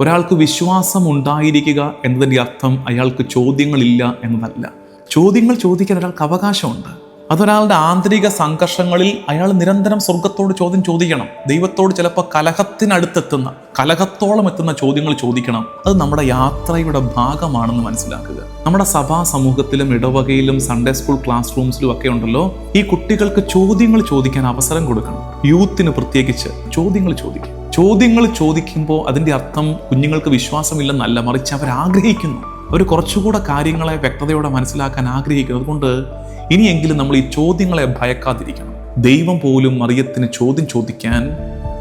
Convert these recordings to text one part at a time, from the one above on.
ഒരാൾക്ക് വിശ്വാസം ഉണ്ടായിരിക്കുക എന്നതിൻ്റെ അർത്ഥം അയാൾക്ക് ചോദ്യങ്ങളില്ല എന്നതല്ല. ചോദ്യങ്ങൾ ചോദിക്കാൻ ഒരാൾക്ക് അവകാശമുണ്ട്. അതൊരാളുടെ ആന്തരിക സംഘർഷങ്ങളിൽ അയാൾ നിരന്തരം സ്വർഗത്തോട് ചോദ്യം ചോദിക്കണം. ദൈവത്തോട് ചിലപ്പോൾ കലഹത്തോളം എത്തുന്ന ചോദ്യങ്ങൾ ചോദിക്കണം. അത് നമ്മുടെ യാത്രയുടെ ഭാഗമാണെന്ന് മനസ്സിലാക്കുക. നമ്മുടെ സഭാ സമൂഹത്തിലും ഇടവകയിലും സൺഡേ സ്കൂൾ ക്ലാസ് റൂംസിലും ഒക്കെ ഉണ്ടല്ലോ, ഈ കുട്ടികൾക്ക് ചോദ്യങ്ങൾ ചോദിക്കാൻ അവസരം കൊടുക്കണം. യൂത്തിന് പ്രത്യേകിച്ച് ചോദ്യങ്ങൾ ചോദിക്കുമ്പോൾ അതിൻ്റെ അർത്ഥം കുഞ്ഞുങ്ങൾക്ക് വിശ്വാസമില്ലെന്നല്ല, മറിച്ച് അവർ ആഗ്രഹിക്കുന്നു. അവർ കുറച്ചുകൂടെ കാര്യങ്ങളെ വ്യക്തതയോടെ മനസ്സിലാക്കാൻ ആഗ്രഹിക്കുന്നു. അതുകൊണ്ട് ഇനിയെങ്കിലും നമ്മൾ ഈ ചോദ്യങ്ങളെ ഭയക്കാതിരിക്കണം. ദൈവം പോലും മറിയത്തിന് ചോദ്യം ചോദിക്കാൻ,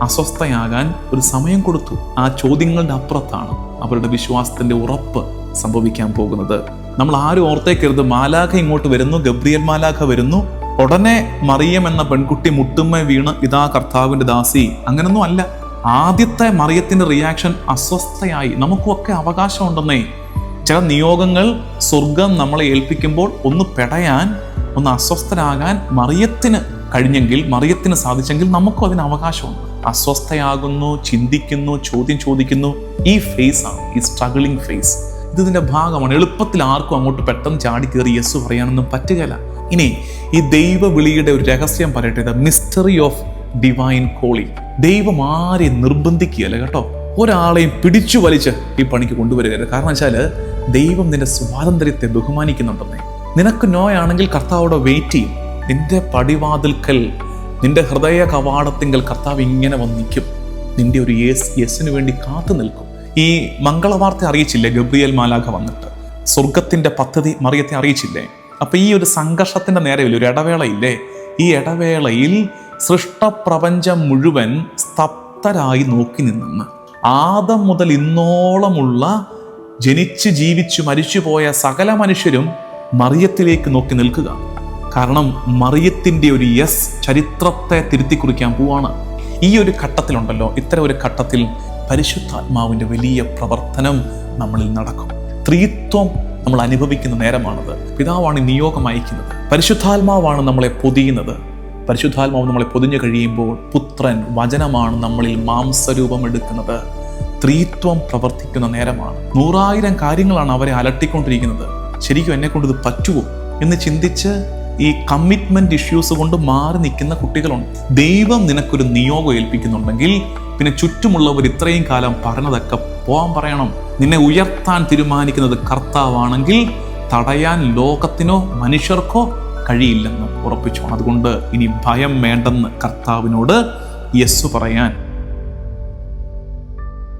അസ്വസ്ഥയാകാൻ ഒരു സമയം കൊടുത്തു. ആ ചോദ്യങ്ങളുടെ അപ്പുറത്താണ് അവരുടെ വിശ്വാസത്തിന്റെ ഉറപ്പ് സംഭവിക്കാൻ പോകുന്നത്. നമ്മൾ ആരും ഓർത്തേക്കരുത്, മാലാഖ ഇങ്ങോട്ട് വരുന്നു, ഗബ്രിയേൽ മാലാഖ വരുന്നു, ഉടനെ മറിയം എന്ന പെൺകുട്ടി മുട്ടുമ്മ വീണ് ഇതാ കർത്താവിന്റെ ദാസി, അങ്ങനൊന്നും അല്ല. ആദ്യത്തെ മറിയത്തിന്റെ റിയാക്ഷൻ അസ്വസ്ഥയായി. നമുക്കൊക്കെ അവകാശമുണ്ടെന്നേ. ചില നിയോഗങ്ങൾ സ്വർഗം നമ്മളെ ഏൽപ്പിക്കുമ്പോൾ ഒന്ന് പെടയാൻ, ഒന്ന് അസ്വസ്ഥരാകാൻ മറിയത്തിന് കഴിഞ്ഞെങ്കിൽ, മറിയത്തിന് സാധിച്ചെങ്കിൽ നമുക്കും അതിന് അവകാശമുണ്ട്. അസ്വസ്ഥയാകുന്നു, ചിന്തിക്കുന്നു, ചോദ്യം ചോദിക്കുന്നു. ഈ ഫേസാണ്, ഈ സ്ട്രഗിളിങ് ഫേസ്. ഇതിന്റെ ഭാഗമാണ്. എളുപ്പത്തിൽ ആർക്കും അങ്ങോട്ട് പെട്ടെന്ന് ചാടി കയറി യെസ് പറയാനൊന്നും പറ്റുകയില്ല. ഇനി ഈ ദൈവ വിളിയുടെ ഒരു രഹസ്യം പറയട്ടെ, the mystery of divine calling. ദൈവം ആരെയും നിർബന്ധിക്കുകയല്ല കേട്ടോ, ഒരാളെയും പിടിച്ചു വലിച്ച് ഈ പണിക്ക് കൊണ്ടുവരികയല്ല. കാരണം വെച്ചാൽ ദൈവം നിന്റെ സ്വാതന്ത്ര്യത്തെ ബഹുമാനിക്കുന്നുണ്ടെന്നേ. നിനക്ക് നോയാണെങ്കിൽ കർത്താവോടെ വെയിറ്റ് ചെയ്യും. നിന്റെ പടിവാതിൽക്കൽ, നിന്റെ ഹൃദയ കവാടത്തിങ്കൽ കർത്താവ് ഇങ്ങനെ വന്ന് നിൽക്കും. നിന്റെ ഒരു യെസിന് വേണ്ടി കാത്തു നിൽക്കും. ഈ മംഗളവാർത്ത അറിയിച്ചില്ലേ ഗബ്രിയേൽ മാലാഖ വന്നിട്ട്? സ്വർഗത്തിന്റെ പദ്ധതി മറിയത്തെ അറിയിച്ചില്ലേ? അപ്പൊ ഈ ഒരു സംഘർഷത്തിന്റെ നേരെയില്ല, ഒരു ഇടവേളയില്ലേ? ഈ ഇടവേളയിൽ സൃഷ്ടപ്രപഞ്ചം മുഴുവൻ സ്തബ്ധരായി നോക്കി നിന്നെന്ന്. ആദം മുതൽ ഇന്നോളമുള്ള ജനിച്ച് ജീവിച്ചു മരിച്ചുപോയ സകല മനുഷ്യരും മറിയത്തിലേക്ക് നോക്കി നിൽക്കുക. കാരണം മറിയത്തിൻ്റെ ഒരു യെസ് ചരിത്രത്തെ തിരുത്തി കുറിക്കാൻ പോവാണ്. ഈ ഒരു ഘട്ടത്തിലുണ്ടല്ലോ, ഇത്തരം ഒരു ഘട്ടത്തിൽ പരിശുദ്ധാത്മാവിൻ്റെ വലിയ പ്രവർത്തനം നമ്മളിൽ നടക്കും. ത്രിത്വം നമ്മൾ അനുഭവിക്കുന്ന നേരമാണത്. പിതാവാണ് നിയോഗം അയക്കുന്നത്, പരിശുദ്ധാത്മാവാണ് നമ്മളെ പൊതിയുന്നത്. പരിശുദ്ധാത്മാവ് നമ്മളെ പൊതിഞ്ഞു കഴിയുമ്പോൾ പുത്രൻ വചനമാണ് നമ്മളിൽ മാംസരൂപം എടുക്കുന്നത്. ത്രിത്വം പ്രവർത്തിക്കുന്ന നേരമാണ്. 100,000 കാര്യങ്ങളാണ് അവരെ അലട്ടിക്കൊണ്ടിരിക്കുന്നത്. ശരിക്കും എന്നെ കൊണ്ട് ഇത് പറ്റുമോ എന്ന് ചിന്തിച്ച് ഈ കമ്മിറ്റ്മെന്റ് ഇഷ്യൂസ് കൊണ്ട് മാറി നിൽക്കുന്ന കുട്ടികളുണ്ട്. ദൈവം നിനക്കൊരു നിയോഗം ഏൽപ്പിക്കുന്നുണ്ടെങ്കിൽ പിന്നെ ചുറ്റുമുള്ളവർ ഇത്രയും കാലം പറഞ്ഞതൊക്കെ പോകാൻ പറയണം. നിന്നെ ഉയർത്താൻ തീരുമാനിക്കുന്നത് കർത്താവാണെങ്കിൽ തടയാൻ ലോകത്തിനോ മനുഷ്യർക്കോ കഴിയില്ലെന്ന് ഉറപ്പിച്ചോണം. അതുകൊണ്ട് ഇനി ഭയം വേണ്ടെന്ന് കർത്താവിനോട് യെസ് പറയാൻ